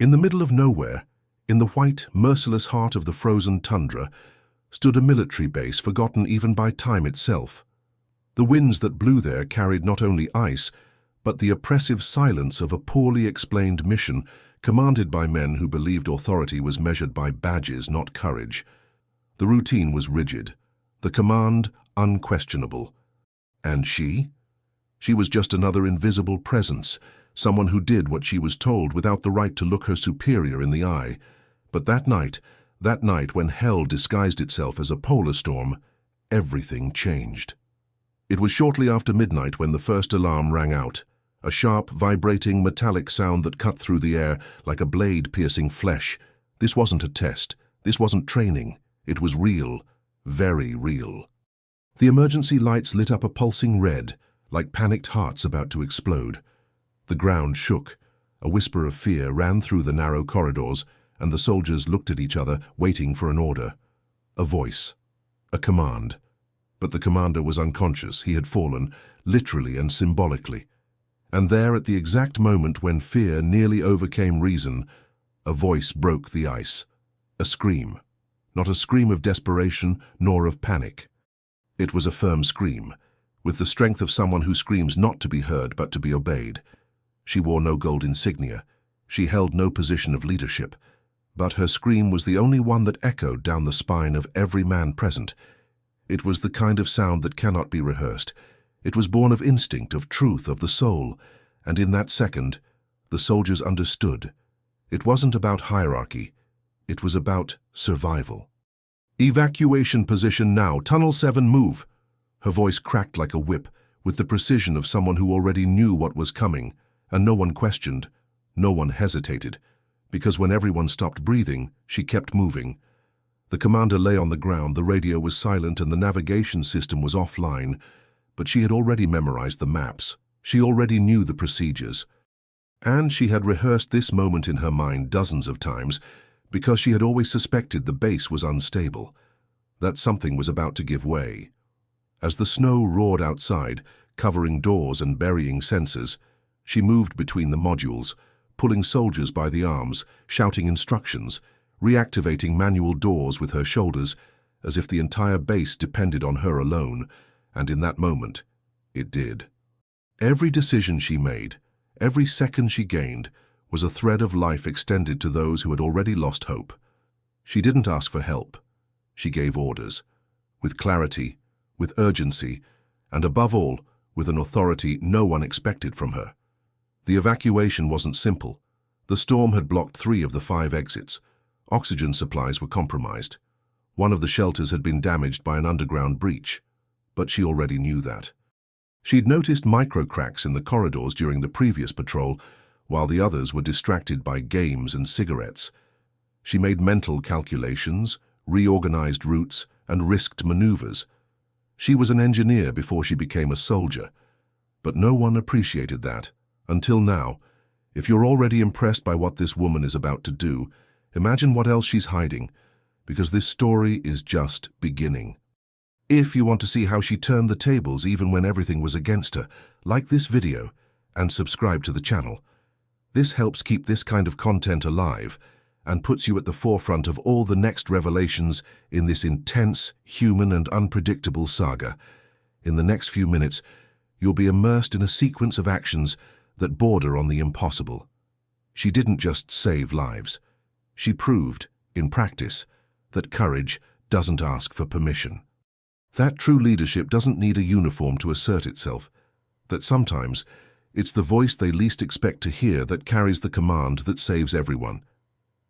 In the middle of nowhere, in the white, merciless heart of the frozen tundra, stood a military base forgotten even by time itself. The winds that blew there carried not only ice, but the oppressive silence of a poorly explained mission commanded by men who believed authority was measured by badges, not courage. The routine was rigid, the command unquestionable. And she? She was just another invisible presence, someone who did what she was told without the right to look her superior in the eye. But that night when hell disguised itself as a polar storm, everything changed. It was shortly after midnight when the first alarm rang out, a sharp, vibrating, metallic sound that cut through the air like a blade piercing flesh. This wasn't a test. This wasn't training. It was real, very real. The emergency lights lit up a pulsing red, like panicked hearts about to explode. The ground shook. A whisper of fear ran through the narrow corridors, and the soldiers looked at each other, waiting for an order. A voice. A command. But the commander was unconscious. He had fallen, literally and symbolically. And there, at the exact moment when fear nearly overcame reason, a voice broke the ice. A scream. Not a scream of desperation, nor of panic. It was a firm scream, with the strength of someone who screams not to be heard but to be obeyed. She wore no gold insignia. She held no position of leadership. But her scream was the only one that echoed down the spine of every man present. It was the kind of sound that cannot be rehearsed. It was born of instinct, of truth, of the soul. And in that second, the soldiers understood. It wasn't about hierarchy. It was about survival. "Evacuation position now. Tunnel 7, move." Her voice cracked like a whip, with the precision of someone who already knew what was coming, and no one questioned, no one hesitated, because when everyone stopped breathing, she kept moving. The commander lay on the ground, the radio was silent and the navigation system was offline, but she had already memorized the maps. She already knew the procedures. And she had rehearsed this moment in her mind dozens of times, because she had always suspected the base was unstable, that something was about to give way. As the snow roared outside, covering doors and burying sensors, she moved between the modules, pulling soldiers by the arms, shouting instructions, reactivating manual doors with her shoulders, as if the entire base depended on her alone, and in that moment, it did. Every decision she made, every second she gained, was a thread of life extended to those who had already lost hope. She didn't ask for help. She gave orders, with clarity, with urgency, and above all, with an authority no one expected from her. The evacuation wasn't simple. The storm had blocked 3 of the 5 exits. Oxygen supplies were compromised. One of the shelters had been damaged by an underground breach, but she already knew that. She'd noticed micro-cracks in the corridors during the previous patrol, while the others were distracted by games and cigarettes. She made mental calculations, reorganized routes, and risked maneuvers. She was an engineer before she became a soldier, but no one appreciated that. Until now. If you're already impressed by what this woman is about to do, imagine what else she's hiding, because this story is just beginning. If you want to see how she turned the tables even when everything was against her, like this video and subscribe to the channel. This helps keep this kind of content alive and puts you at the forefront of all the next revelations in this intense, human and unpredictable saga. In the next few minutes, you'll be immersed in a sequence of actions that border on the impossible. She didn't just save lives. She proved, in practice, that courage doesn't ask for permission. That true leadership doesn't need a uniform to assert itself. That sometimes, it's the voice they least expect to hear that carries the command that saves everyone.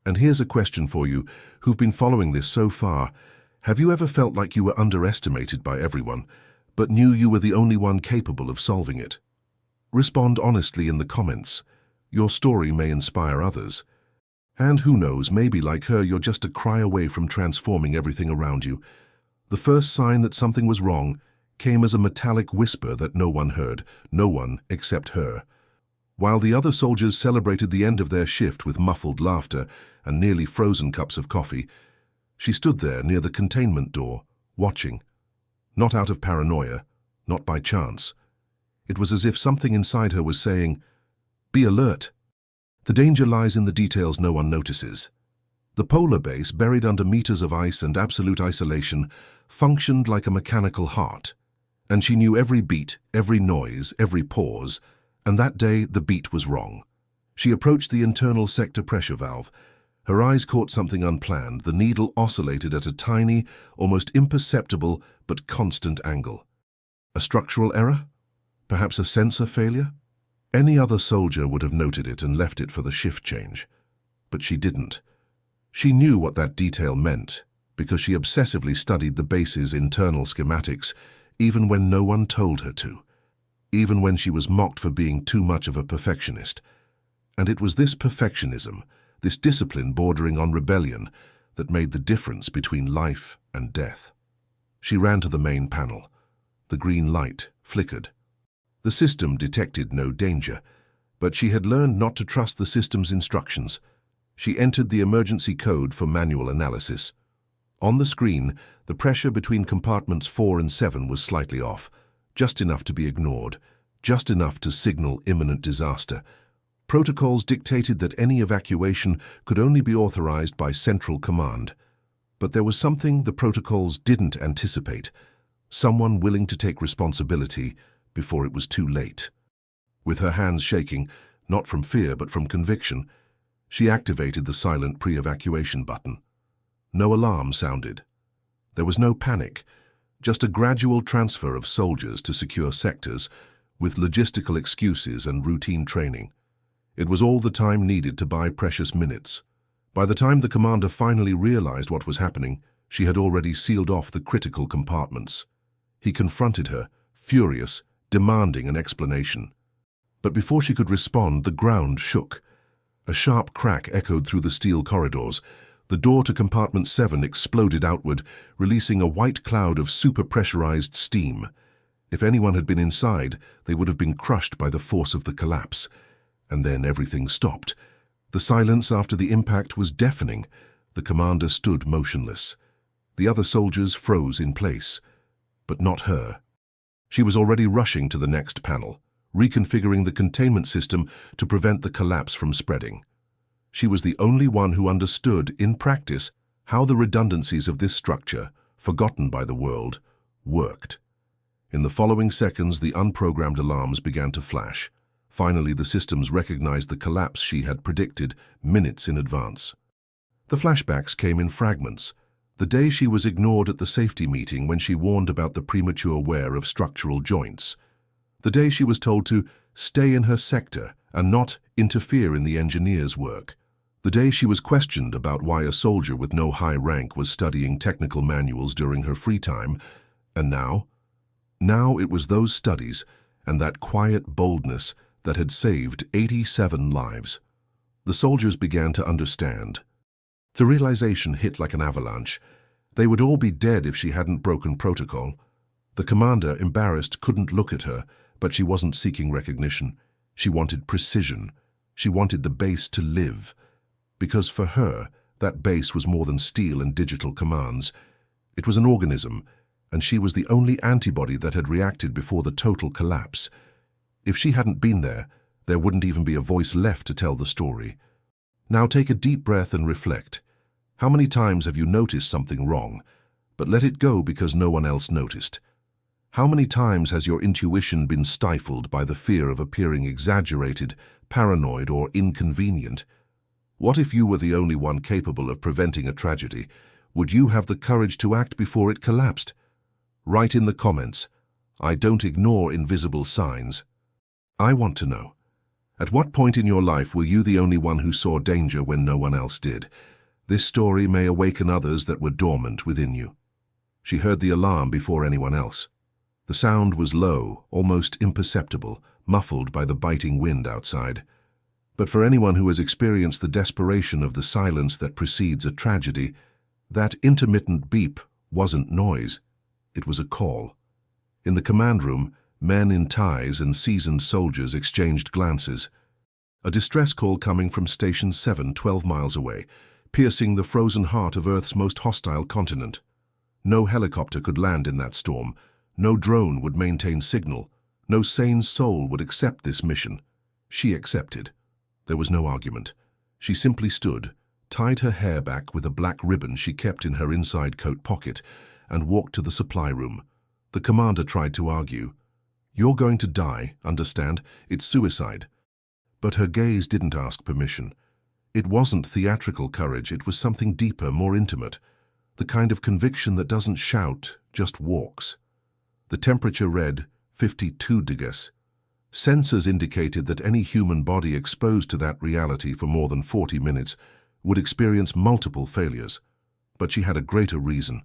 And here's a question for you, who've been following this so far. Have you ever felt like you were underestimated by everyone, but knew you were the only one capable of solving it? Respond honestly in the comments. Your story may inspire others. And who knows, maybe like her, you're just a cry away from transforming everything around you. The first sign that something was wrong came as a metallic whisper that no one heard, no one except her. While the other soldiers celebrated the end of their shift with muffled laughter and nearly frozen cups of coffee, she stood there near the containment door, watching. Not out of paranoia, not by chance. It was as if something inside her was saying, "Be alert." The danger lies in the details no one notices. The polar base, buried under meters of ice and absolute isolation, functioned like a mechanical heart. And she knew every beat, every noise, every pause, and that day the beat was wrong. She approached the internal sector pressure valve. Her eyes caught something unplanned. The needle oscillated at a tiny, almost imperceptible, but constant angle. A structural error? Perhaps a sensor failure? Any other soldier would have noted it and left it for the shift change. But she didn't. She knew what that detail meant, because she obsessively studied the base's internal schematics, even when no one told her to. Even when she was mocked for being too much of a perfectionist. And it was this perfectionism, this discipline bordering on rebellion, that made the difference between life and death. She ran to the main panel. The green light flickered. The system detected no danger, but she had learned not to trust the system's instructions. She entered the emergency code for manual analysis. On the screen, the pressure between compartments 4 and 7 was slightly off, just enough to be ignored, just enough to signal imminent disaster. Protocols dictated that any evacuation could only be authorized by central command. But there was something the protocols didn't anticipate, someone willing to take responsibility before it was too late. With her hands shaking, not from fear but from conviction, she activated the silent pre-evacuation button. No alarm sounded. There was no panic, just a gradual transfer of soldiers to secure sectors, with logistical excuses and routine training. It was all the time needed to buy precious minutes. By the time the commander finally realized what was happening, she had already sealed off the critical compartments. He confronted her, furious, demanding an explanation. But before she could respond, the ground shook. A sharp crack echoed through the steel corridors. The door to compartment 7 exploded outward, releasing a white cloud of super-pressurized steam. If anyone had been inside, they would have been crushed by the force of the collapse. And then everything stopped. The silence after the impact was deafening. The commander stood motionless. The other soldiers froze in place. But not her. She was already rushing to the next panel, reconfiguring the containment system to prevent the collapse from spreading. She was the only one who understood, in practice, how the redundancies of this structure, forgotten by the world, worked. In the following seconds, the unprogrammed alarms began to flash. Finally, the systems recognized the collapse she had predicted minutes in advance. The flashbacks came in fragments. The day she was ignored at the safety meeting when she warned about the premature wear of structural joints. The day she was told to stay in her sector and not interfere in the engineer's work. The day she was questioned about why a soldier with no high rank was studying technical manuals during her free time. And now? Now it was those studies and that quiet boldness that had saved 87 lives. The soldiers began to understand. The realization hit like an avalanche. They would all be dead if she hadn't broken protocol. The commander, embarrassed, couldn't look at her, but she wasn't seeking recognition. She wanted precision. She wanted the base to live. Because for her, that base was more than steel and digital commands. It was an organism, and she was the only antibody that had reacted before the total collapse. If she hadn't been there wouldn't even be a voice left to tell the story. Now take a deep breath and reflect. How many times have you noticed something wrong, but let it go because no one else noticed? How many times has your intuition been stifled by the fear of appearing exaggerated, paranoid, or inconvenient? What if you were the only one capable of preventing a tragedy? Would you have the courage to act before it collapsed? Write in the comments, "I don't ignore invisible signs." I want to know. At what point in your life were you the only one who saw danger when no one else did? This story may awaken others that were dormant within you. She heard the alarm before anyone else. The sound was low, almost imperceptible, muffled by the biting wind outside. But for anyone who has experienced the desperation of the silence that precedes a tragedy, that intermittent beep wasn't noise. It was a call. In the command room, men in ties and seasoned soldiers exchanged glances. A distress call coming from Station 7, 12 miles away, piercing the frozen heart of Earth's most hostile continent. No helicopter could land in that storm. No drone would maintain signal. No sane soul would accept this mission. She accepted. There was no argument. She simply stood, tied her hair back with a black ribbon she kept in her inside coat pocket, and walked to the supply room. The commander tried to argue. "You're going to die, understand? It's suicide." But her gaze didn't ask permission. It wasn't theatrical courage, it was something deeper, more intimate. The kind of conviction that doesn't shout, just walks. The temperature read 52 degrees. Sensors indicated that any human body exposed to that reality for more than 40 minutes would experience multiple failures. But she had a greater reason,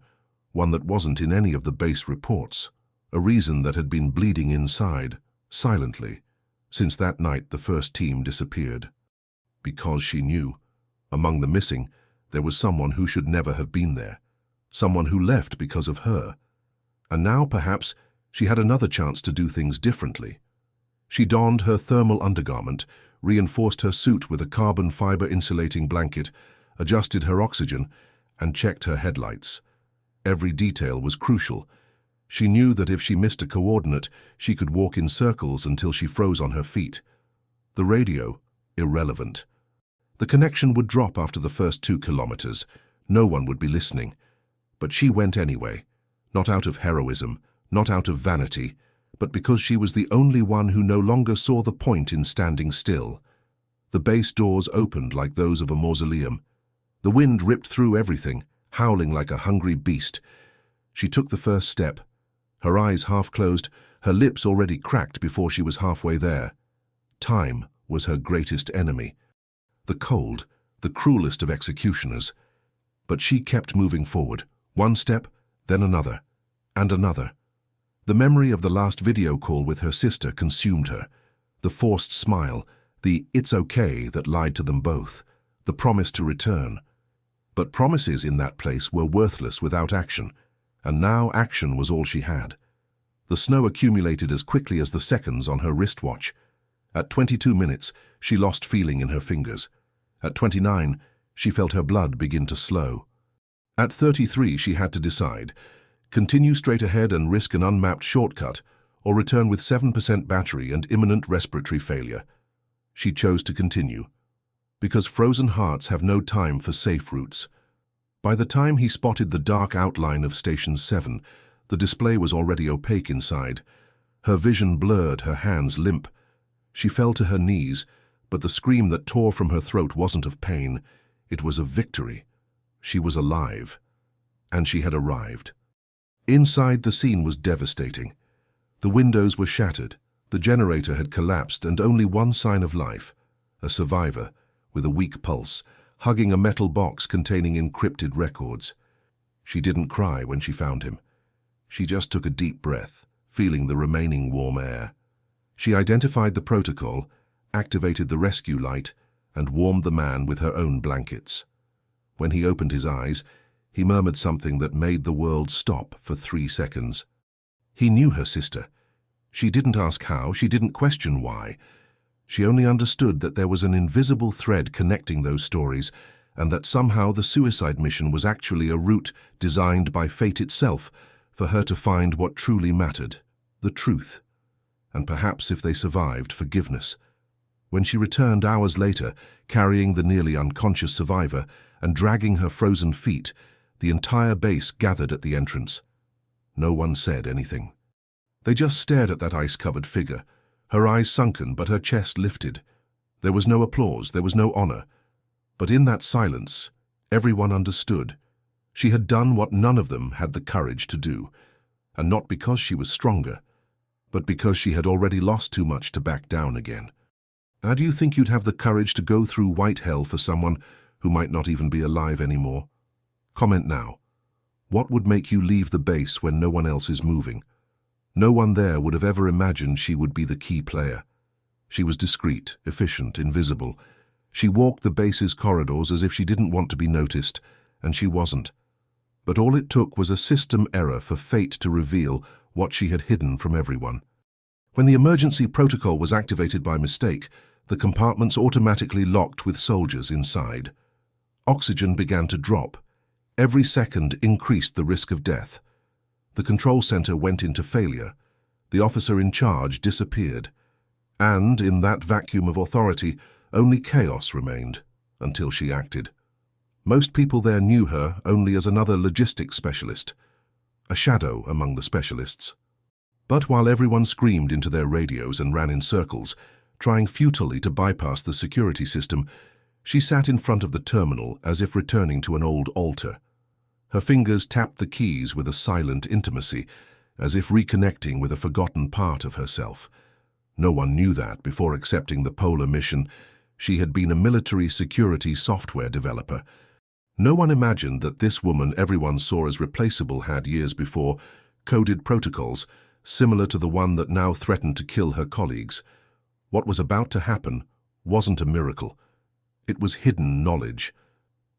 one that wasn't in any of the base reports, a reason that had been bleeding inside, silently, since that night the first team disappeared. Because she knew, among the missing, there was someone who should never have been there, someone who left because of her. And now, perhaps, she had another chance to do things differently. She donned her thermal undergarment, reinforced her suit with a carbon fiber insulating blanket, adjusted her oxygen, and checked her headlights. Every detail was crucial. She knew that if she missed a coordinate, she could walk in circles until she froze on her feet. The radio, irrelevant. The connection would drop after the first 2 kilometers. No one would be listening. But she went anyway, not out of heroism, not out of vanity, but because she was the only one who no longer saw the point in standing still. The base doors opened like those of a mausoleum. The wind ripped through everything, howling like a hungry beast. She took the first step, her eyes half closed, her lips already cracked before she was halfway there. Time was her greatest enemy. The cold, the cruelest of executioners. But she kept moving forward, one step, then another, and another. The memory of the last video call with her sister consumed her. The forced smile, the "it's okay" that lied to them both, the promise to return. But promises in that place were worthless without action, and now action was all she had. The snow accumulated as quickly as the seconds on her wristwatch. At 22 minutes, she lost feeling in her fingers. At 29, she felt her blood begin to slow. At 33, she had to decide: continue straight ahead and risk an unmapped shortcut, or return with 7% battery and imminent respiratory failure. She chose to continue, because frozen hearts have no time for safe routes. By the time he spotted the dark outline of Station 7, the display was already opaque inside. Her vision blurred, her hands limp. She fell to her knees, but the scream that tore from her throat wasn't of pain. It was of victory. She was alive. And she had arrived. Inside, the scene was devastating. The windows were shattered, the generator had collapsed, and only one sign of life: a survivor, with a weak pulse, hugging a metal box containing encrypted records. She didn't cry when she found him. She just took a deep breath, feeling the remaining warm air. She identified the protocol, activated the rescue light, and warmed the man with her own blankets. When he opened his eyes, he murmured something that made the world stop for 3 seconds. He knew her sister. She didn't ask how, she didn't question why. She only understood that there was an invisible thread connecting those stories, and that somehow the suicide mission was actually a route designed by fate itself for her to find what truly mattered: the truth. And perhaps, if they survived, forgiveness. When she returned hours later, carrying the nearly unconscious survivor and dragging her frozen feet, the entire base gathered at the entrance. No one said anything. They just stared at that ice-covered figure, her eyes sunken but her chest lifted. There was no applause, there was no honor. But in that silence, everyone understood. She had done what none of them had the courage to do, and not because she was stronger, but because she had already lost too much to back down again. How do you think you'd have the courage to go through white hell for someone who might not even be alive anymore? Comment now. What would make you leave the base when no one else is moving? No one there would have ever imagined she would be the key player. She was discreet, efficient, invisible. She walked the base's corridors as if she didn't want to be noticed, and she wasn't. But all it took was a system error for fate to reveal what she had hidden from everyone. When the emergency protocol was activated by mistake, the compartments automatically locked with soldiers inside. Oxygen began to drop. Every second increased the risk of death. The control center went into failure. The officer in charge disappeared. And, in that vacuum of authority, only chaos remained, until she acted. Most people there knew her only as another logistics specialist, a shadow among the specialists. But while everyone screamed into their radios and ran in circles, trying futilely to bypass the security system, she sat in front of the terminal as if returning to an old altar. Her fingers tapped the keys with a silent intimacy, as if reconnecting with a forgotten part of herself. No one knew that before accepting the polar mission. She had been a military security software developer. No one imagined that this woman everyone saw as replaceable had, years before, coded protocols similar to the one that now threatened to kill her colleagues. What was about to happen wasn't a miracle. It was hidden knowledge.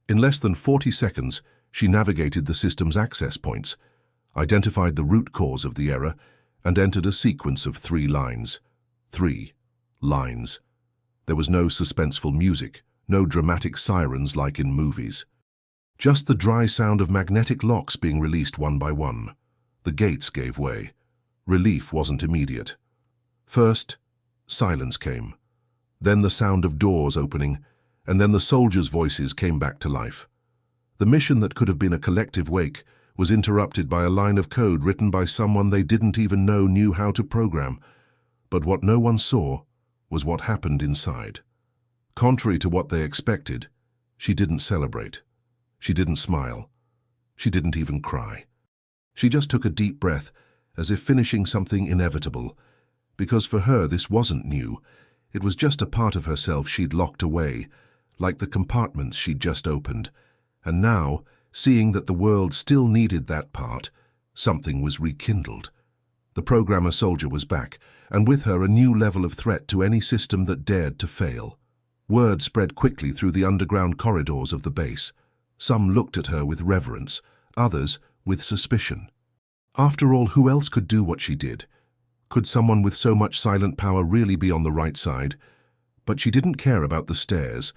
In less than 40 seconds, she navigated the system's access points, identified the root cause of the error, and entered a sequence of 3 lines. 3 lines. There was no suspenseful music, no dramatic sirens like in movies. Just the dry sound of magnetic locks being released one by one. The gates gave way. Relief wasn't immediate. First, silence came. Then the sound of doors opening, and then the soldiers' voices came back to life. The mission that could have been a collective wake was interrupted by a line of code written by someone they didn't even know knew how to program. But what no one saw was what happened inside. Contrary to what they expected, she didn't celebrate. She didn't smile. She didn't even cry. She just took a deep breath, as if finishing something inevitable. Because for her this wasn't new. It was just a part of herself she'd locked away, like the compartments she'd just opened. And now, seeing that the world still needed that part, something was rekindled. The programmer soldier was back, and with her a new level of threat to any system that dared to fail. Word spread quickly through the underground corridors of the base. Some looked at her with reverence, others with suspicion. After all, who else could do what she did? Could someone with so much silent power really be on the right side? But she didn't care about the stares.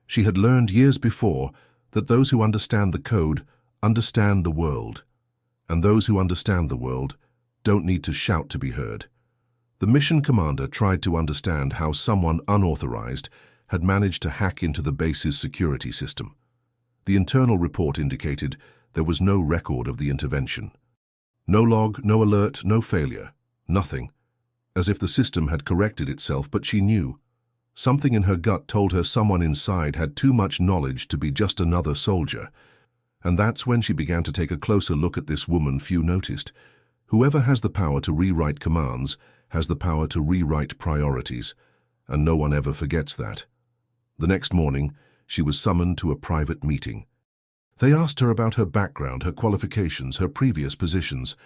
She had learned years before that those who understand the code understand the world, and those who understand the world don't need to shout to be heard. The mission commander tried to understand how someone unauthorized had managed to hack into the base's security system. The internal report indicated there was no record of the intervention. No log, no alert, no failure, nothing. As if the system had corrected itself, but she knew. Something in her gut told her someone inside had too much knowledge to be just another soldier. And that's when she began to take a closer look at this woman few noticed. Whoever has the power to rewrite commands has the power to rewrite priorities, and no one ever forgets that. The next morning, she was summoned to a private meeting. They asked her about her background, her qualifications, her previous positions.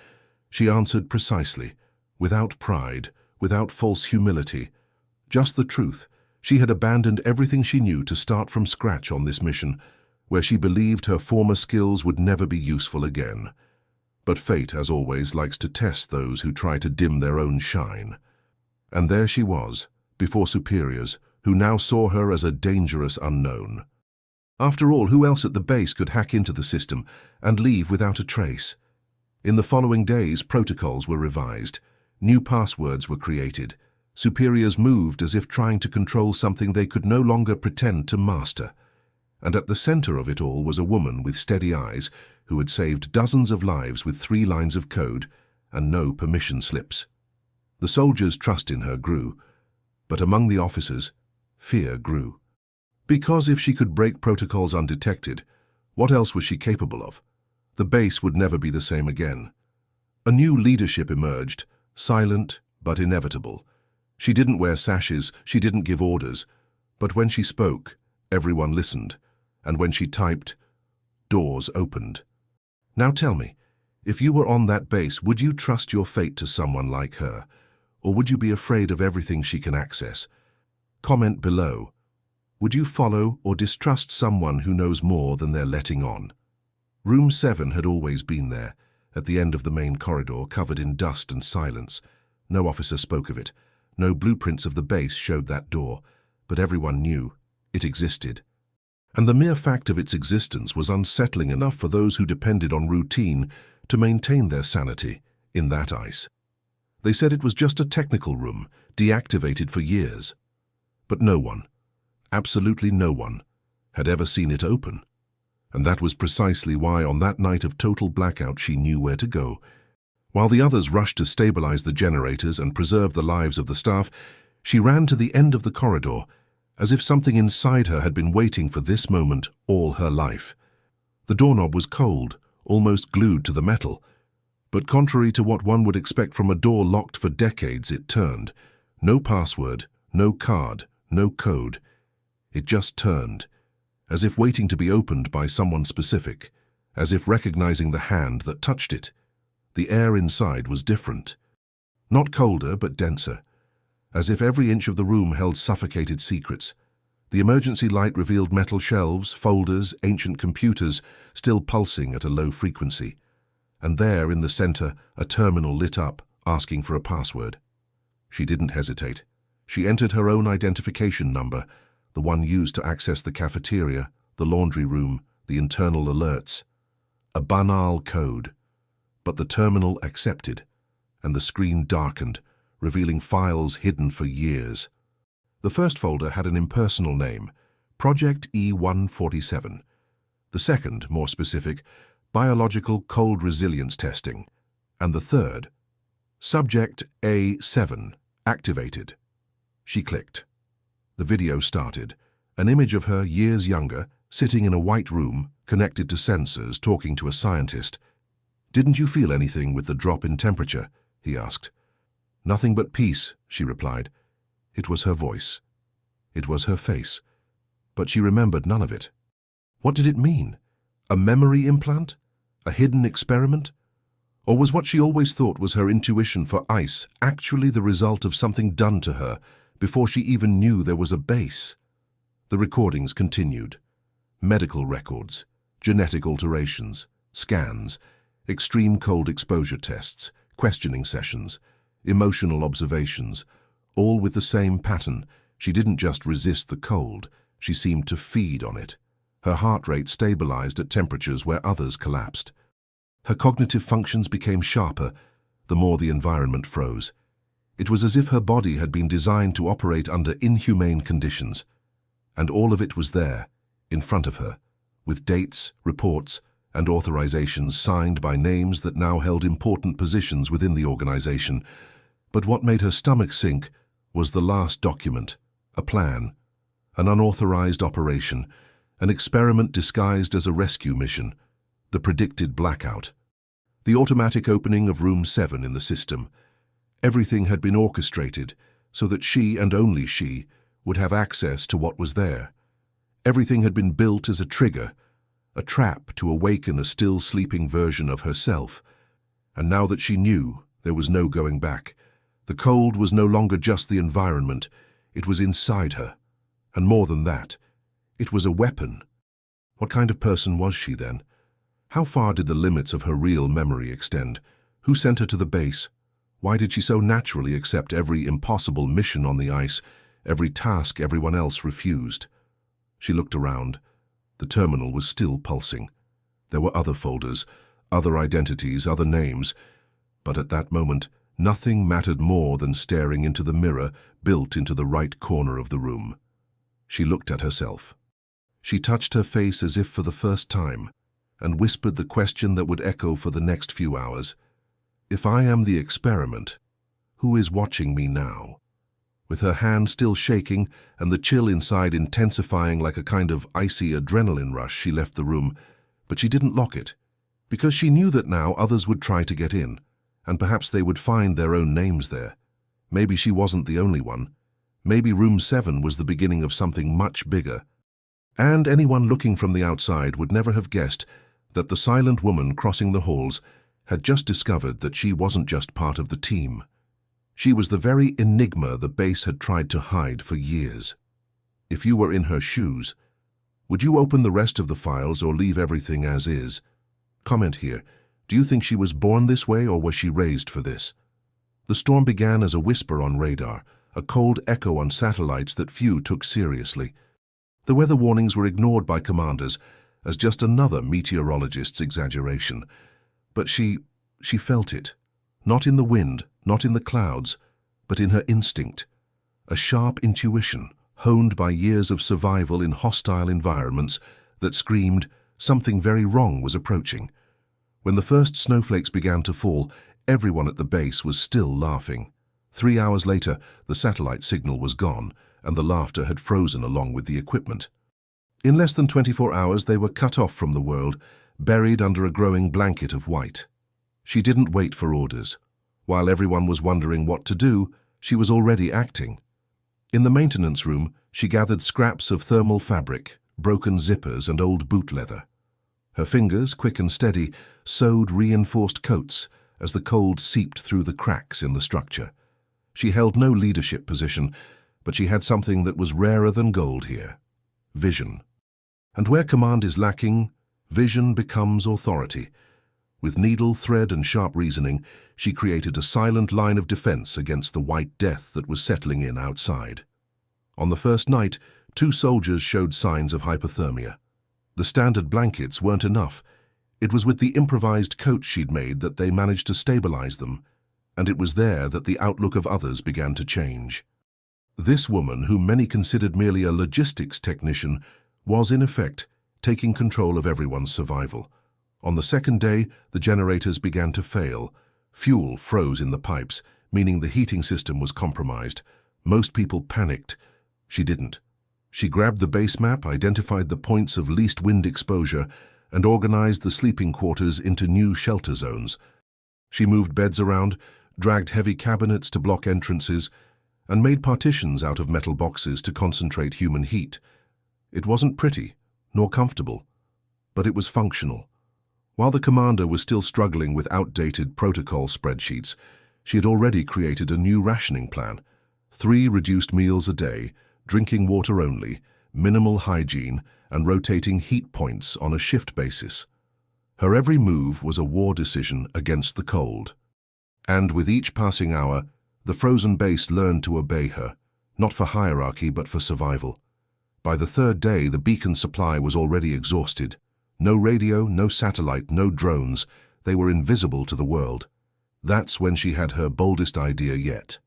She answered precisely, without pride, without false humility. Just the truth. She had abandoned everything she knew to start from scratch on this mission, where she believed her former skills would never be useful again. But fate, as always, likes to test those who try to dim their own shine. And there she was, before superiors, who now saw her as a dangerous unknown. After all, who else at the base could hack into the system and leave without a trace? In the following days, protocols were revised. New passwords were created. Superiors moved as if trying to control something they could no longer pretend to master. And at the center of it all was a woman with steady eyes who had saved dozens of lives with 3 lines of code and no permission slips. The soldiers' trust in her grew, but among the officers, fear grew. Because if she could break protocols undetected, what else was she capable of? The base would never be the same again. A new leadership emerged, silent but inevitable. She didn't wear sashes, she didn't give orders, but when she spoke, everyone listened, and when she typed, doors opened. Now tell me, if you were on that base, would you trust your fate to someone like her, or would you be afraid of everything she can access? Comment below. Would you follow or distrust someone who knows more than they're letting on? Room 7 had always been there, at the end of the main corridor, covered in dust and silence. No officer spoke of it. No blueprints of the base showed that door, but everyone knew it existed. And the mere fact of its existence was unsettling enough for those who depended on routine to maintain their sanity in that ice. They said it was just a technical room, deactivated for years. But no one, Absolutely no one had ever seen it open. And that was precisely why on that night of total blackout she knew where to go. While the others rushed to stabilize the generators and preserve the lives of the staff, she ran to the end of the corridor, as if something inside her had been waiting for this moment all her life. The doorknob was cold, almost glued to the metal, but contrary to what one would expect from a door locked for decades, it turned. No password, no card, no code. It just turned, as if waiting to be opened by someone specific, as if recognizing the hand that touched it. The air inside was different. Not colder, but denser, as if every inch of the room held suffocated secrets. The emergency light revealed metal shelves, folders, ancient computers, still pulsing at a low frequency. And there, in the center, a terminal lit up, asking for a password. She didn't hesitate. She entered her own identification number, the one used to access the cafeteria, the laundry room, the internal alerts. A banal code. But the terminal accepted, and the screen darkened, revealing files hidden for years. The first folder had an impersonal name, Project E147. The second, more specific, Biological Cold Resilience Testing. And the third, Subject A7, Activated. She clicked. The video started, an image of her years younger, sitting in a white room, connected to sensors, talking to a scientist. "Didn't you feel anything with the drop in temperature?" he asked. "Nothing but peace," she replied. It was her voice. It was her face. But she remembered none of it. What did it mean? A memory implant? A hidden experiment? Or was what she always thought was her intuition for ice actually the result of something done to her before she even knew there was a base? The recordings continued. Medical records, genetic alterations, scans, extreme cold exposure tests, questioning sessions, emotional observations, all with the same pattern. She didn't just resist the cold, she seemed to feed on it. Her heart rate stabilized at temperatures where others collapsed. Her cognitive functions became sharper the more the environment froze. It was as if her body had been designed to operate under inhumane conditions. And all of it was there, in front of her, with dates, reports, and authorizations signed by names that now held important positions within the organization. But what made her stomach sink was the last document, a plan, an unauthorized operation, an experiment disguised as a rescue mission, the predicted blackout. The automatic opening of Room 7 in the system. Everything had been orchestrated so that she and only she would have access to what was there. Everything had been built as a trigger, a trap to awaken a still sleeping version of herself. And now that she knew, there was no going back. The cold was no longer just the environment, it was inside her. And more than that, it was a weapon. What kind of person was she then? How far did the limits of her real memory extend? Who sent her to the base? Why did she so naturally accept every impossible mission on the ice, every task everyone else refused? She looked around. The terminal was still pulsing. There were other folders, other identities, other names. But at that moment, nothing mattered more than staring into the mirror built into the right corner of the room. She looked at herself. She touched her face as if for the first time, and whispered the question that would echo for the next few hours. If I am the experiment, who is watching me now? With her hand still shaking and the chill inside intensifying like a kind of icy adrenaline rush, she left the room, but she didn't lock it, because she knew that now others would try to get in, and perhaps they would find their own names there. Maybe she wasn't the only one. Maybe Room 7 was the beginning of something much bigger. And anyone looking from the outside would never have guessed that the silent woman crossing the halls had just discovered that she wasn't just part of the team. She was the very enigma the base had tried to hide for years. If you were in her shoes, would you open the rest of the files or leave everything as is? Comment here. Do you think she was born this way or was she raised for this? The storm began as a whisper on radar, a cold echo on satellites that few took seriously. The weather warnings were ignored by commanders as just another meteorologist's exaggeration. But she felt it. Not in the wind, not in the clouds, but in her instinct. A sharp intuition, honed by years of survival in hostile environments that screamed something very wrong was approaching. When the first snowflakes began to fall, everyone at the base was still laughing. 3 hours later, the satellite signal was gone, and the laughter had frozen along with the equipment. In less than 24 hours, they were cut off from the world, buried under a growing blanket of white. She didn't wait for orders. While everyone was wondering what to do, she was already acting. In the maintenance room, she gathered scraps of thermal fabric, broken zippers, and old boot leather. Her fingers, quick and steady, sewed reinforced coats as the cold seeped through the cracks in the structure. She held no leadership position, but she had something that was rarer than gold here: vision. And where command is lacking, vision becomes authority. With needle, thread, and sharp reasoning, she created a silent line of defense against the white death that was settling in outside. On the first night, 2 soldiers showed signs of hypothermia. The standard blankets weren't enough. It was with the improvised coats she'd made that they managed to stabilize them, and it was there that the outlook of others began to change. This woman, whom many considered merely a logistics technician, was in effect taking control of everyone's survival. On the second day, the generators began to fail. Fuel froze in the pipes, meaning the heating system was compromised. Most people panicked. She didn't. She grabbed the base map, identified the points of least wind exposure, and organized the sleeping quarters into new shelter zones. She moved beds around, dragged heavy cabinets to block entrances, and made partitions out of metal boxes to concentrate human heat. It wasn't pretty, nor comfortable, but it was functional. While the commander was still struggling with outdated protocol spreadsheets, she had already created a new rationing plan: 3 reduced meals a day, drinking water only, minimal hygiene, and rotating heat points on a shift basis. Her every move was a war decision against the cold. And with each passing hour, the frozen base learned to obey her, not for hierarchy but for survival. By the 3rd day, the beacon supply was already exhausted. No radio, no satellite, no drones. They were invisible to the world. That's when she had her boldest idea yet.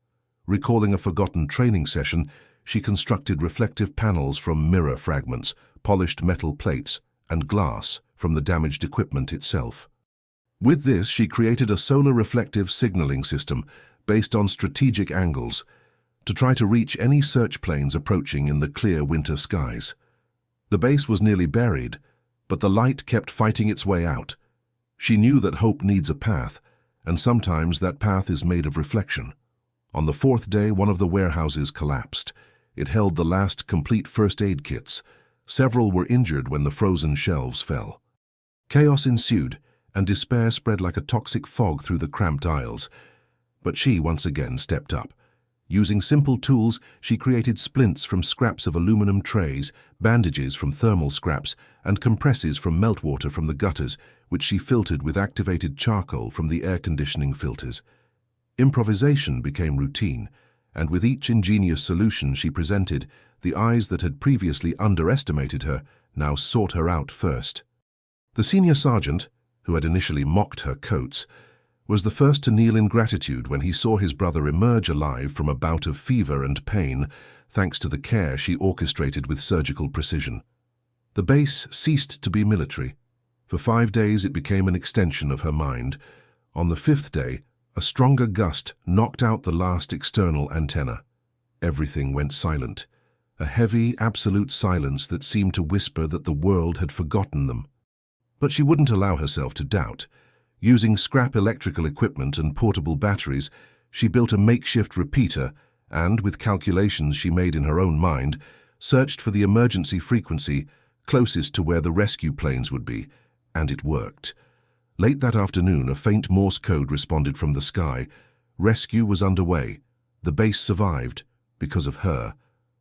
Recalling a forgotten training session, she constructed reflective panels from mirror fragments, polished metal plates, and glass from the damaged equipment itself. With this, she created a solar reflective signaling system based on strategic angles to try to reach any search planes approaching in the clear winter skies. The base was nearly buried, but the light kept fighting its way out. She knew that hope needs a path, and sometimes that path is made of reflection. On the 4th day, one of the warehouses collapsed. It held the last complete first aid kits. Several were injured when the frozen shelves fell. Chaos ensued, and despair spread like a toxic fog through the cramped aisles. But she once again stepped up. Using simple tools, she created splints from scraps of aluminum trays, bandages from thermal scraps, and compresses from meltwater from the gutters, which she filtered with activated charcoal from the air conditioning filters. Improvisation became routine, and with each ingenious solution she presented, the eyes that had previously underestimated her now sought her out first. The senior sergeant, who had initially mocked her coats, was the first to kneel in gratitude when he saw his brother emerge alive from a bout of fever and pain, thanks to the care she orchestrated with surgical precision. The base ceased to be military. For 5 days it became an extension of her mind. On the 5th day, a stronger gust knocked out the last external antenna. Everything went silent, a heavy, absolute silence that seemed to whisper that the world had forgotten them. But she wouldn't allow herself to doubt. Using scrap electrical equipment and portable batteries, she built a makeshift repeater and, with calculations she made in her own mind, searched for the emergency frequency closest to where the rescue planes would be, and it worked. Late that afternoon, a faint Morse code responded from the sky. Rescue was underway. The base survived because of her.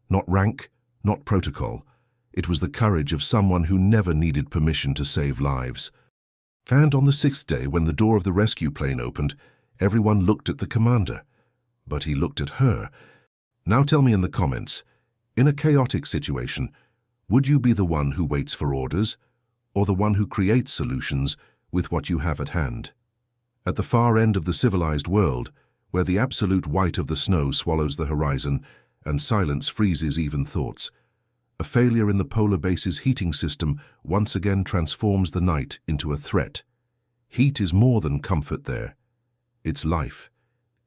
Not rank, not protocol. It was the courage of someone who never needed permission to save lives. And on the 6th day, when the door of the rescue plane opened, everyone looked at the commander. But he looked at her. Now tell me in the comments, in a chaotic situation, would you be the one who waits for orders, or the one who creates solutions with what you have at hand? At the far end of the civilized world, where the absolute white of the snow swallows the horizon and silence freezes even thoughts. A failure in the polar base's heating system once again transforms the night into a threat. Heat is more than comfort there. It's life.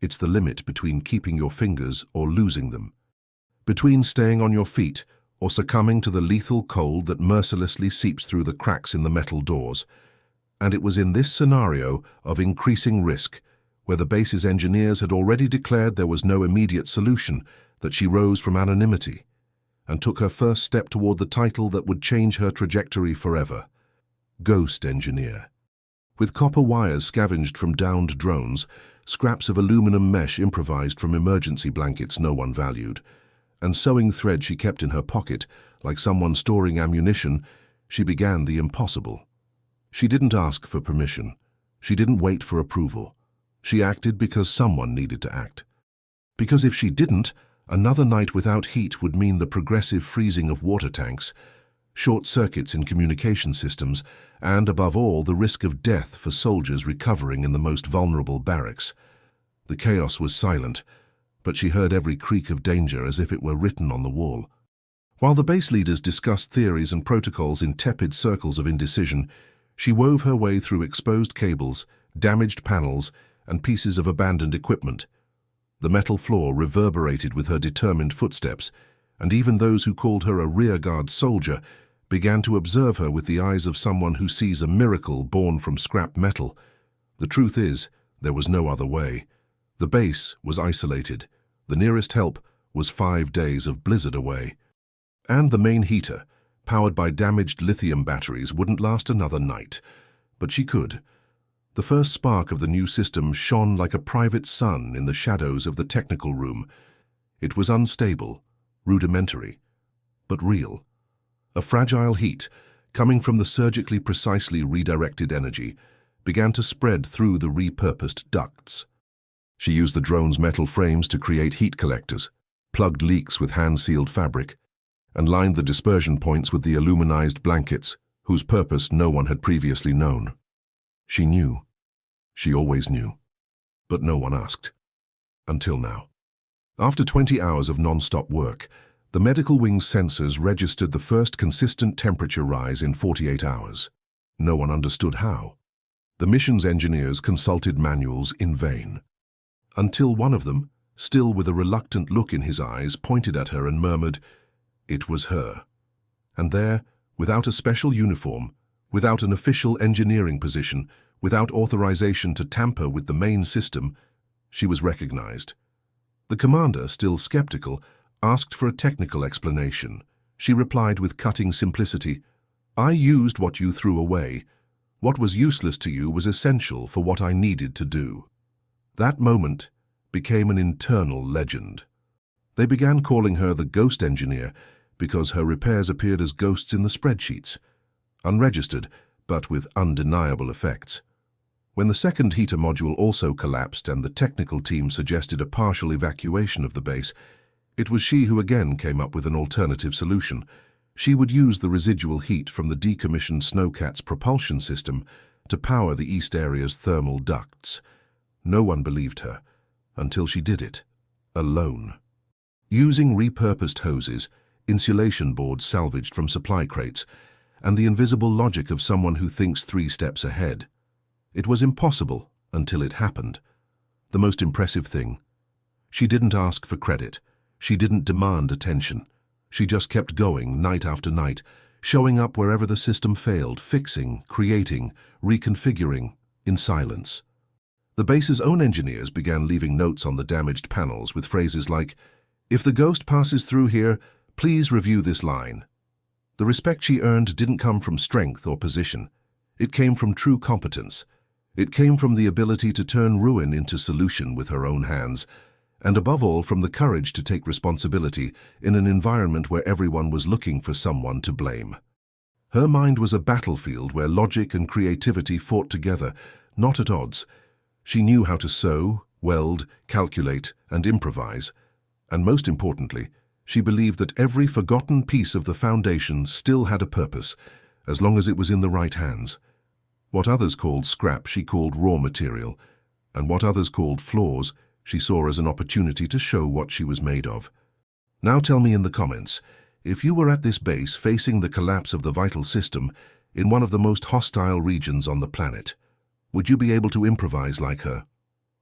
It's the limit between keeping your fingers or losing them. Between staying on your feet or succumbing to the lethal cold that mercilessly seeps through the cracks in the metal doors. And it was in this scenario of increasing risk, where the base's engineers had already declared there was no immediate solution, that she rose from anonymity and took her first step toward the title that would change her trajectory forever. Ghost Engineer. With copper wires scavenged from downed drones, scraps of aluminum mesh improvised from emergency blankets no one valued, and sewing thread she kept in her pocket, like someone storing ammunition, she began the impossible. She didn't ask for permission. She didn't wait for approval. She acted because someone needed to act. Because if she didn't, another night without heat would mean the progressive freezing of water tanks, short circuits in communication systems, and, above all, the risk of death for soldiers recovering in the most vulnerable barracks. The chaos was silent, but she heard every creak of danger as if it were written on the wall. While the base leaders discussed theories and protocols in tepid circles of indecision, she wove her way through exposed cables, damaged panels, and pieces of abandoned equipment. The metal floor reverberated with her determined footsteps, and even those who called her a rearguard soldier began to observe her with the eyes of someone who sees a miracle born from scrap metal. The truth is, there was no other way. The base was isolated. The nearest help was 5 days of blizzard away. And the main heater, powered by damaged lithium batteries, wouldn't last another night. But she could. The first spark of the new system shone like a private sun in the shadows of the technical room. It was unstable, rudimentary, but real. A fragile heat, coming from the surgically precisely redirected energy, began to spread through the repurposed ducts. She used the drone's metal frames to create heat collectors, plugged leaks with hand-sealed fabric, and lined the dispersion points with the aluminized blankets, whose purpose no one had previously known. She knew. She always knew. But no one asked. Until now. After 20 hours of non-stop work, the medical wing's sensors registered the first consistent temperature rise in 48 hours. No one understood how. The mission's engineers consulted manuals in vain. Until one of them, still with a reluctant look in his eyes, pointed at her and murmured, "It was her." And there, without a special uniform, without an official engineering position, without authorization to tamper with the main system, she was recognized. The commander, still skeptical, asked for a technical explanation. She replied with cutting simplicity, "I used what you threw away. What was useless to you was essential for what I needed to do." That moment became an internal legend. They began calling her the Ghost Engineer because her repairs appeared as ghosts in the spreadsheets, unregistered, but with undeniable effects. When the second heater module also collapsed and the technical team suggested a partial evacuation of the base, it was she who again came up with an alternative solution. She would use the residual heat from the decommissioned Snowcat's propulsion system to power the east area's thermal ducts. No one believed her, until she did it, alone. Using repurposed hoses, insulation boards salvaged from supply crates, and the invisible logic of someone who thinks 3 steps ahead. It was impossible until it happened. The most impressive thing, she didn't ask for credit. She didn't demand attention. She just kept going night after night, showing up wherever the system failed, fixing, creating, reconfiguring, in silence. The base's own engineers began leaving notes on the damaged panels with phrases like, "If the ghost passes through here, please review this line." The respect she earned didn't come from strength or position. It came from true competence. It came from the ability to turn ruin into solution with her own hands, and above all from the courage to take responsibility in an environment where everyone was looking for someone to blame. Her mind was a battlefield where logic and creativity fought together, not at odds. She knew how to sew, weld, calculate, and improvise, and most importantly, she believed that every forgotten piece of the foundation still had a purpose, as long as it was in the right hands. What others called scrap, she called raw material, and what others called flaws, she saw as an opportunity to show what she was made of. Now tell me in the comments, if you were at this base facing the collapse of the vital system in one of the most hostile regions on the planet, would you be able to improvise like her?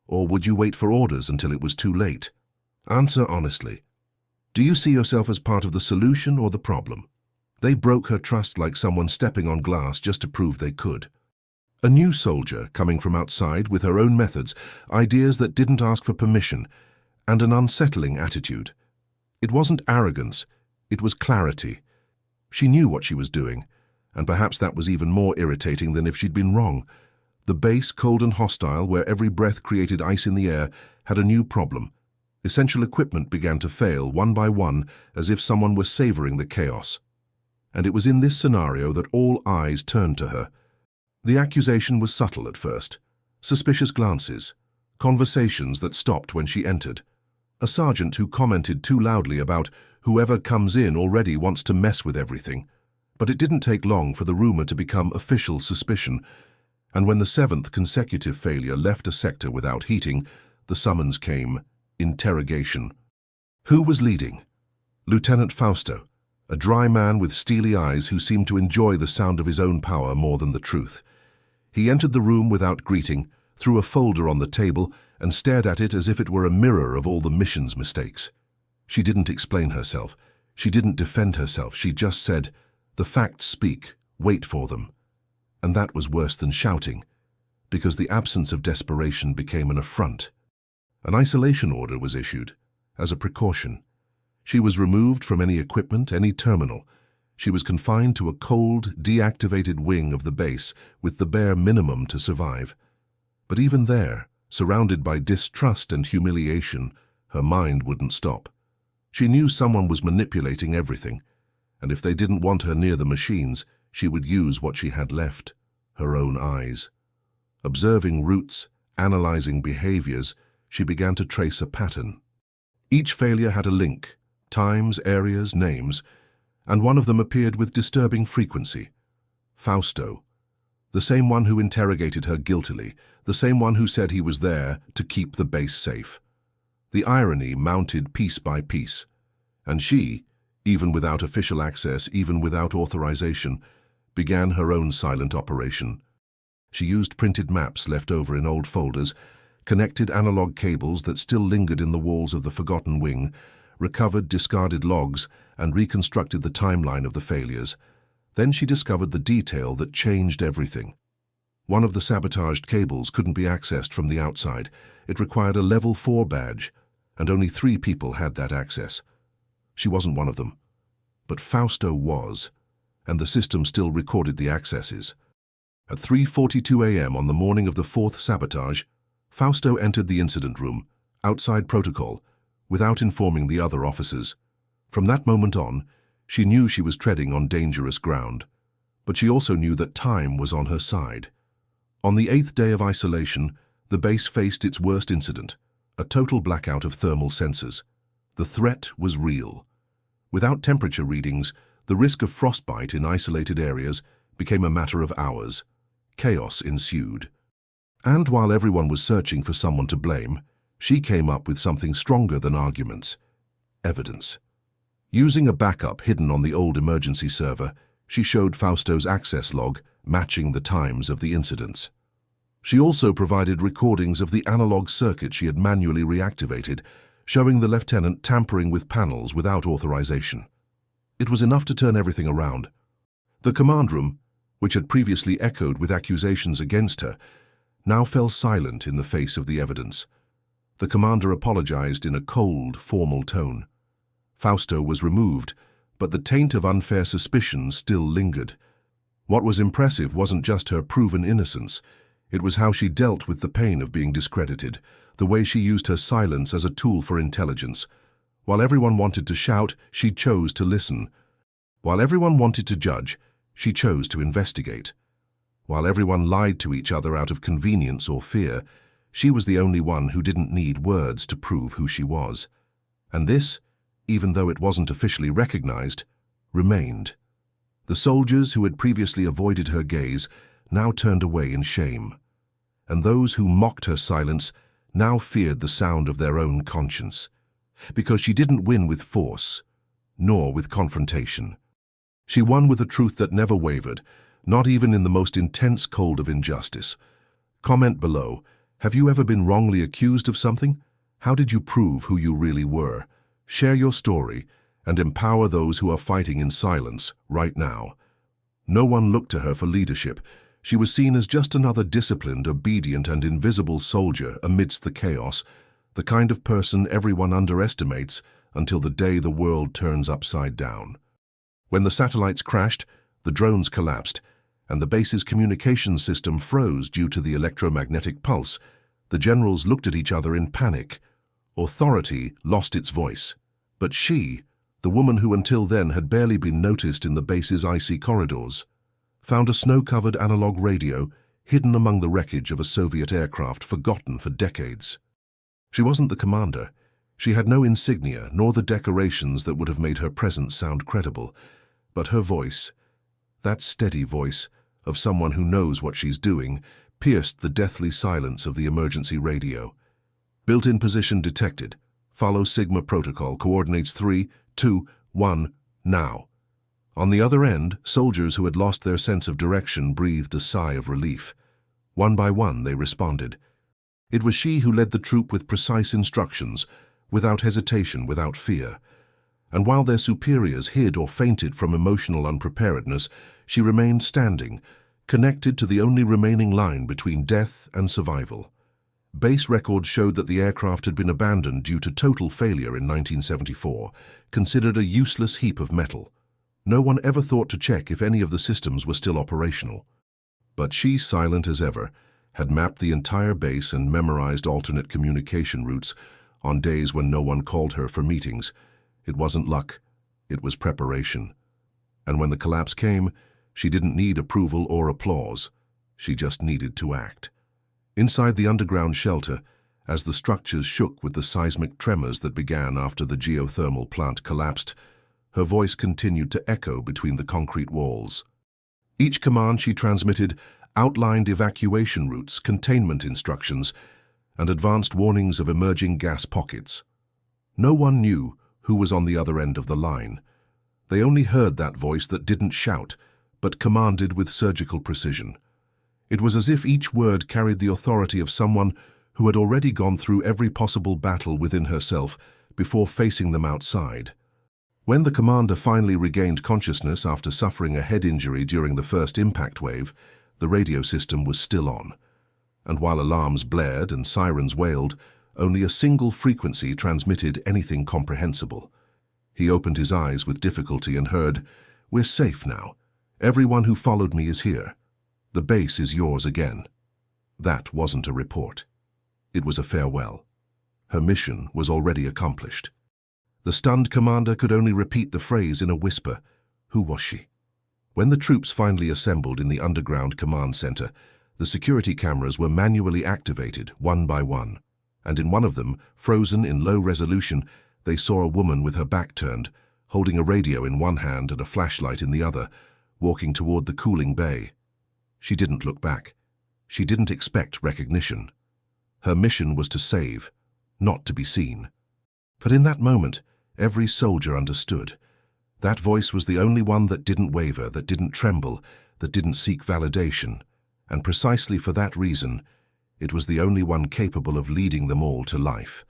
Or would you wait for orders until it was too late? Answer honestly. Do you see yourself as part of the solution or the problem? They broke her trust like someone stepping on glass just to prove they could. A new soldier coming from outside with her own methods, ideas that didn't ask for permission, and an unsettling attitude. It wasn't arrogance, it was clarity. She knew what she was doing, and perhaps that was even more irritating than if she'd been wrong. The base, cold and hostile, where every breath created ice in the air, had a new problem. Essential equipment began to fail one by one as if someone were savoring the chaos. And it was in this scenario that all eyes turned to her. The accusation was subtle at first. Suspicious glances, conversations that stopped when she entered. A sergeant who commented too loudly about whoever comes in already wants to mess with everything. But it didn't take long for the rumor to become official suspicion, and when the 7th consecutive failure left a sector without heating, the summons came: interrogation. Who was leading? Lieutenant Fausto, a dry man with steely eyes who seemed to enjoy the sound of his own power more than the truth. He entered the room without greeting, threw a folder on the table, and stared at it as if it were a mirror of all the mission's mistakes. She didn't explain herself. She didn't defend herself. She just said, "The facts speak. Wait for them." And that was worse than shouting, because the absence of desperation became an affront. An isolation order was issued, as a precaution. She was removed from any equipment, any terminal. She was confined to a cold, deactivated wing of the base with the bare minimum to survive. But even there, surrounded by distrust and humiliation, her mind wouldn't stop. She knew someone was manipulating everything, and if they didn't want her near the machines, she would use what she had left, her own eyes. Observing routes, analyzing behaviors, she began to trace a pattern. Each failure had a link, times, areas, names, and one of them appeared with disturbing frequency. Fausto, the same one who interrogated her guiltily, the same one who said he was there to keep the base safe. The irony mounted piece by piece, and she, even without official access, even without authorization, began her own silent operation. She used printed maps left over in old folders, connected analog cables that still lingered in the walls of the forgotten wing, recovered discarded logs, and reconstructed the timeline of the failures. Then she discovered the detail that changed everything. One of the sabotaged cables couldn't be accessed from the outside. It required a Level 4 badge, and only 3 people had that access. She wasn't one of them. But Fausto was, and the system still recorded the accesses. At 3:42 a.m. on the morning of the 4th sabotage, Fausto entered the incident room, outside protocol, without informing the other officers. From that moment on, she knew she was treading on dangerous ground, but she also knew that time was on her side. On the 8th day of isolation, the base faced its worst incident, a total blackout of thermal sensors. The threat was real. Without temperature readings, the risk of frostbite in isolated areas became a matter of hours. Chaos ensued. And while everyone was searching for someone to blame, she came up with something stronger than arguments: evidence. Using a backup hidden on the old emergency server, she showed Fausto's access log, matching the times of the incidents. She also provided recordings of the analog circuit she had manually reactivated, showing the lieutenant tampering with panels without authorization. It was enough to turn everything around. The command room, which had previously echoed with accusations against her, now fell silent in the face of the evidence. The commander apologized in a cold, formal tone. Fausto was removed, but the taint of unfair suspicion still lingered. What was impressive wasn't just her proven innocence. It was how she dealt with the pain of being discredited, the way she used her silence as a tool for intelligence. While everyone wanted to shout, she chose to listen. While everyone wanted to judge, she chose to investigate. While everyone lied to each other out of convenience or fear, she was the only one who didn't need words to prove who she was. And this, even though it wasn't officially recognized, remained. The soldiers who had previously avoided her gaze now turned away in shame, and those who mocked her silence now feared the sound of their own conscience. Because she didn't win with force, nor with confrontation. She won with a truth that never wavered, not even in the most intense cold of injustice. Comment below, have you ever been wrongly accused of something? How did you prove who you really were? Share your story and empower those who are fighting in silence right now. No one looked to her for leadership. She was seen as just another disciplined, obedient, and invisible soldier amidst the chaos, the kind of person everyone underestimates until the day the world turns upside down. When the satellites crashed, the drones collapsed, and the base's communications system froze due to the electromagnetic pulse, the generals looked at each other in panic. Authority lost its voice. But she, the woman who until then had barely been noticed in the base's icy corridors, found a snow-covered analog radio hidden among the wreckage of a Soviet aircraft forgotten for decades. She wasn't the commander. She had no insignia nor the decorations that would have made her presence sound credible. But her voice, that steady voice of someone who knows what she's doing, pierced the deathly silence of the emergency radio. Built-in position detected. Follow Sigma protocol. Coordinates 3, 2, 1, now. On the other end, soldiers who had lost their sense of direction breathed a sigh of relief. One by one, they responded. It was she who led the troop with precise instructions, without hesitation, without fear. And while their superiors hid or fainted from emotional unpreparedness, she remained standing, connected to the only remaining line between death and survival. Base records showed that the aircraft had been abandoned due to total failure in 1974, considered a useless heap of metal. No one ever thought to check if any of the systems were still operational. But she, silent as ever, had mapped the entire base and memorized alternate communication routes on days when no one called her for meetings. It wasn't luck, it was preparation. And when the collapse came, she didn't need approval or applause. She just needed to act. Inside the underground shelter, as the structures shook with the seismic tremors that began after the geothermal plant collapsed, her voice continued to echo between the concrete walls. Each command she transmitted outlined evacuation routes, containment instructions, and advanced warnings of emerging gas pockets. No one knew who was on the other end of the line. They only heard that voice that didn't shout, but commanded with surgical precision. It was as if each word carried the authority of someone who had already gone through every possible battle within herself before facing them outside. When the commander finally regained consciousness after suffering a head injury during the first impact wave, the radio system was still on. And while alarms blared and sirens wailed, only a single frequency transmitted anything comprehensible. He opened his eyes with difficulty and heard, "We're safe now. Everyone who followed me is here. The base is yours again." That wasn't a report. It was a farewell. Her mission was already accomplished. The stunned commander could only repeat the phrase in a whisper. Who was she? When the troops finally assembled in the underground command center, the security cameras were manually activated one by one, and in one of them, frozen in low resolution, they saw a woman with her back turned, holding a radio in one hand and a flashlight in the other, walking toward the cooling bay. She didn't look back. She didn't expect recognition. Her mission was to save, not to be seen. But in that moment, every soldier understood. That voice was the only one that didn't waver, that didn't tremble, that didn't seek validation. And precisely for that reason, it was the only one capable of leading them all to life.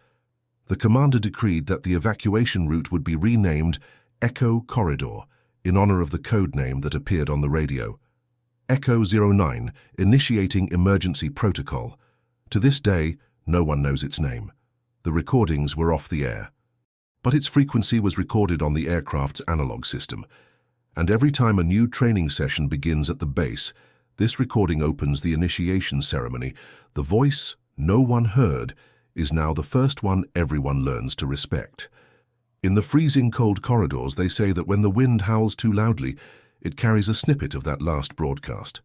The commander decreed that the evacuation route would be renamed Echo Corridor, in honor of the code name that appeared on the radio. Echo 09, initiating emergency protocol. To this day, no one knows its name. The recordings were off the air. But its frequency was recorded on the aircraft's analog system. And every time a new training session begins at the base, this recording opens the initiation ceremony. The voice no one heard is now the first one everyone learns to respect. In the freezing cold corridors, they say that when the wind howls too loudly, it carries a snippet of that last broadcast.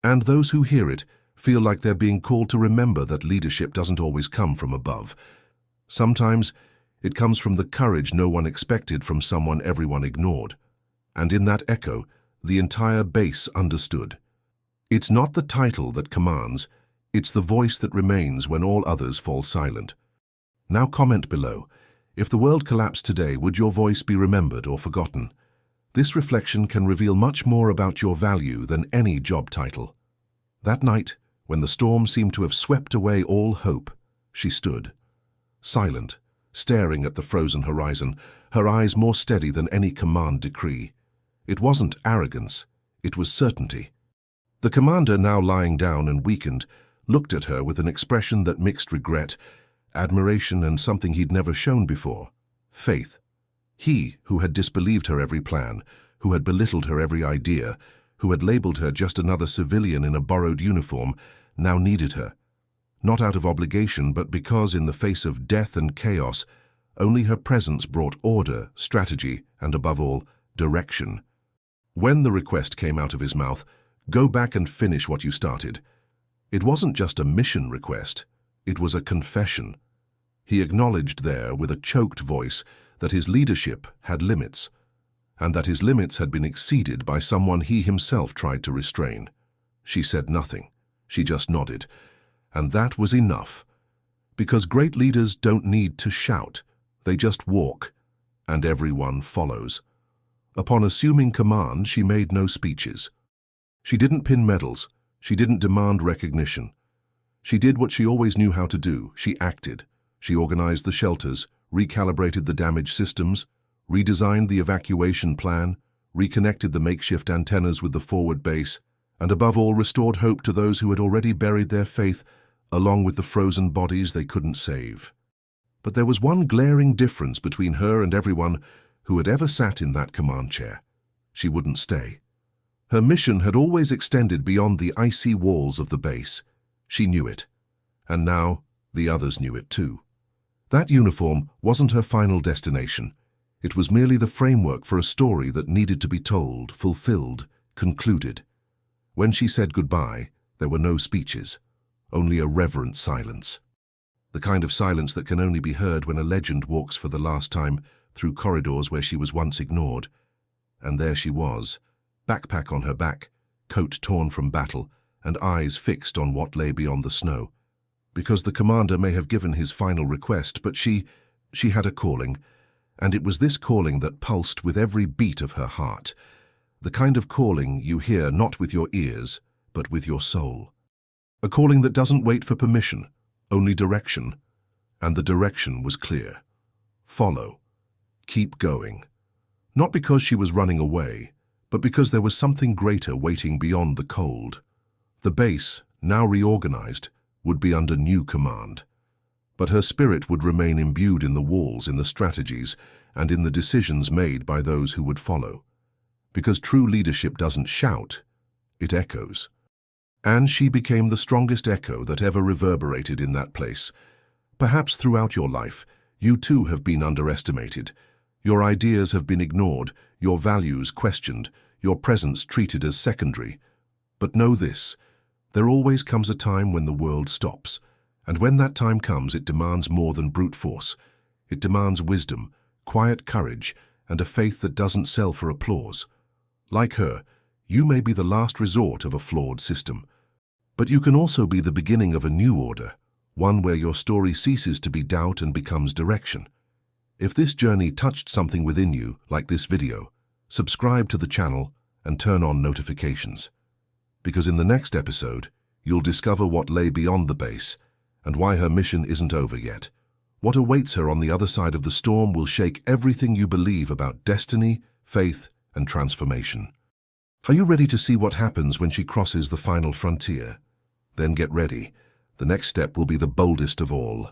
And those who hear it feel like they're being called to remember that leadership doesn't always come from above. Sometimes it comes from the courage no one expected from someone everyone ignored. And in that echo, the entire base understood. It's not the title that commands, it's the voice that remains when all others fall silent. Now comment below. If the world collapsed today, would your voice be remembered or forgotten? This reflection can reveal much more about your value than any job title. That night, when the storm seemed to have swept away all hope, she stood, silent, staring at the frozen horizon, her eyes more steady than any command decree. It wasn't arrogance, it was certainty. The commander, now lying down and weakened, looked at her with an expression that mixed regret, admiration, and something he'd never shown before: faith. He, who had disbelieved her every plan, who had belittled her every idea, who had labeled her just another civilian in a borrowed uniform, now needed her. Not out of obligation, but because in the face of death and chaos, only her presence brought order, strategy, and above all, direction. When the request came out of his mouth, "Go back and finish what you started," it wasn't just a mission request, it was a confession. He acknowledged there, with a choked voice, that his leadership had limits, and that his limits had been exceeded by someone he himself tried to restrain. She said nothing, she just nodded, and that was enough. Because great leaders don't need to shout, they just walk, and everyone follows. Upon assuming command, she made no speeches. She didn't pin medals, she didn't demand recognition. She did what she always knew how to do: she acted. She organized the shelters, recalibrated the damaged systems, redesigned the evacuation plan, reconnected the makeshift antennas with the forward base, and above all restored hope to those who had already buried their faith, along with the frozen bodies they couldn't save. But there was one glaring difference between her and everyone who had ever sat in that command chair. She wouldn't stay. Her mission had always extended beyond the icy walls of the base. She knew it, and now the others knew it too. That uniform wasn't her final destination. It was merely the framework for a story that needed to be told, fulfilled, concluded. When she said goodbye, there were no speeches, only a reverent silence. The kind of silence that can only be heard when a legend walks for the last time through corridors where she was once ignored. And there she was, backpack on her back, coat torn from battle, and eyes fixed on what lay beyond the snow. Because the commander may have given his final request, but she had a calling, and it was this calling that pulsed with every beat of her heart. The kind of calling you hear not with your ears, but with your soul. A calling that doesn't wait for permission, only direction, and the direction was clear. Follow. Keep going. Not because she was running away, but because there was something greater waiting beyond the cold. The base, now reorganized, would be under new command. But her spirit would remain imbued in the walls, in the strategies, and in the decisions made by those who would follow. Because true leadership doesn't shout, it echoes. And she became the strongest echo that ever reverberated in that place. Perhaps throughout your life, you too have been underestimated. Your ideas have been ignored, your values questioned, your presence treated as secondary. But know this: there always comes a time when the world stops, and when that time comes, it demands more than brute force. It demands wisdom, quiet courage, and a faith that doesn't sell for applause. Like her, you may be the last resort of a flawed system. But you can also be the beginning of a new order, one where your story ceases to be doubt and becomes direction. If this journey touched something within you, like this video, subscribe to the channel and turn on notifications. Because in the next episode, you'll discover what lay beyond the base and why her mission isn't over yet. What awaits her on the other side of the storm will shake everything you believe about destiny, faith, and transformation. Are you ready to see what happens when she crosses the final frontier? Then get ready. The next step will be the boldest of all.